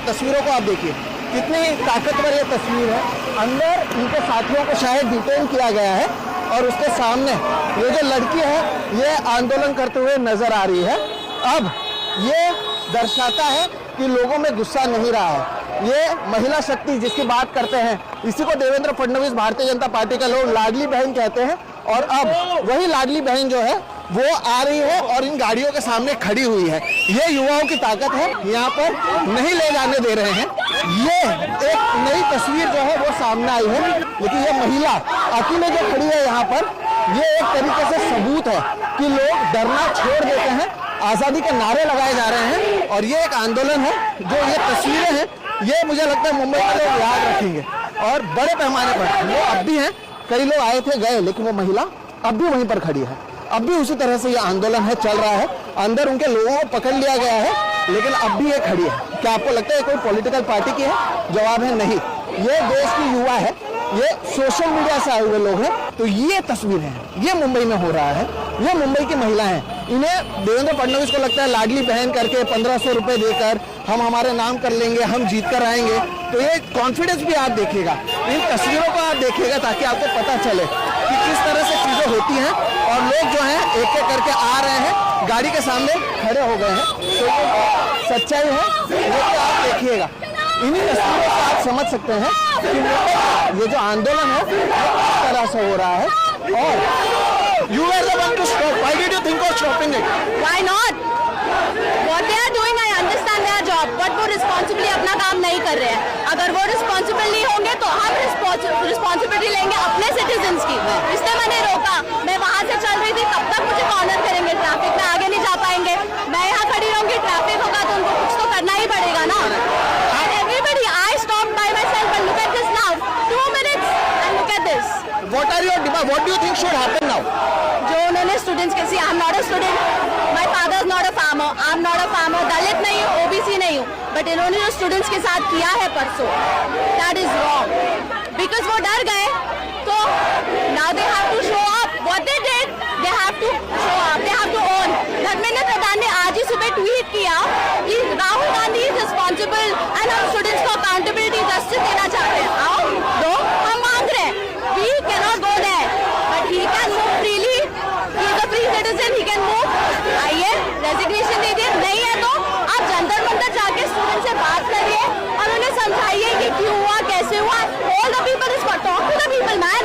तस्वीरों को आप देखिए, कितनी ताकतवर ये तस्वीर है। अंदर इनके साथियों को शायद डिटेन किया गया है और उसके सामने ये जो लड़की है ये आंदोलन करते हुए नजर आ रही है। अब ये दर्शाता है कि लोगों में गुस्सा नहीं रहा है। ये महिला शक्ति जिसकी बात करते हैं, इसी को देवेंद्र फडणवीस भारतीय जनता पार्टी के लोग लाडली बहन कहते हैं। और अब वही लाडली बहन जो है वो आ रही है और इन गाड़ियों के सामने खड़ी हुई है। ये युवाओं की ताकत है, यहाँ पर नहीं ले जाने दे रहे हैं। ये एक नई तस्वीर जो है वो सामने आई है, लेकिन ये महिला अकेले जो खड़ी है यहाँ पर, ये एक तरीके से सबूत है कि लोग डरना छोड़ देते हैं, आज़ादी के नारे लगाए जा रहे हैं। और ये एक आंदोलन है, जो ये तस्वीरें हैं ये मुझे लगता है मुंबई के लोग याद रखेंगे और बड़े पैमाने पर। वो अब भी हैं, कई लोग आए थे गए, लेकिन वो महिला अब भी वहीं पर खड़ी है। अब भी उसी तरह से ये आंदोलन है, चल रहा है। अंदर उनके लोगों को पकड़ लिया गया है, लेकिन अब भी ये खड़ी है। क्या आपको लगता है कोई पॉलिटिकल पार्टी की है? जवाब है नहीं। ये देश की युवा है, ये सोशल मीडिया से आए हुए लोग हैं। तो ये तस्वीर है, ये मुंबई में हो रहा है, ये मुंबई की महिला हैं। इन्हें देवेंद्र फडणवीस को लगता है लाडली बहन करके 1500 रुपए देकर हम हमारे नाम कर लेंगे, हम जीत कर आएंगे। तो ये कॉन्फिडेंस भी आप देखिएगा, इन तस्वीरों को आप देखिएगा, ताकि आपको पता चले कि किस तरह से चीजें होती हैं। और लोग जो हैं एक एक करके आ रहे हैं, गाड़ी के सामने खड़े हो गए हैं। तो ये सच्चाई है, वो तो आप देखिएगा। इन्हीं तस्वीरों से आप समझ सकते हैं कि ये जो आंदोलन है वो किस तरह से हो रहा है। और you were the one to stop. Why did you think of stopping it? Why not? What they are doing, I understand their job, but वो रिस्पॉन्सिबली अपना काम नहीं कर रहे हैं। अगर वो रिस्पॉन्सिबल नहीं होंगे तो हम रिस्पॉन्सिबिलिटी लेंगे अपने सिटीजन्स की। इसलिए मैंने रोका, मैं वहाँ से चल रही थी, तब तक मुझे कॉर्नर करेंगे, ट्रैफिक में आगे नहीं जा पाएंगे। मैं यहाँ खड़ी रहूंगी, ट्रैफिक होगा तो उनको कुछ तो करना ही पड़ेगा ना। And everybody, I stopped by myself and look at this now. 2 minutes and look at this. What are your demands? What do you think should happen now? जो उन्होंने स्टूडेंट्स के, I am not a student, my father is not a farmer, I am not a farmer, Dalit नहीं हूँ, OBC नहीं हूँ, but इन्होंने जो students के साथ किया है परसों, दैट इज रॉन्ग। बिकॉज वो डर गए, तो now they have to show up what they did, they have to show up, they have to own. Dharmendra Pradhan ने आज ही सुबह ट्वीट किया कि Rahul Gandhi is responsible and हम स्टूडेंट्स को अकाउंटेबिलिटी जस्टिस देना चाहते हैं। आओ दो, हम मांग रहे हैं, we can not go there, but he can move freely, he is a free citizen, he can move। आइए रेजिग्नेशन दे दिए, नहीं है तो आप जंतर मंतर जाके स्टूडेंट से बात करिए और उन्हें समझाइए कि क्यों हुआ, कैसे हुआ। All the people is talk to the people man.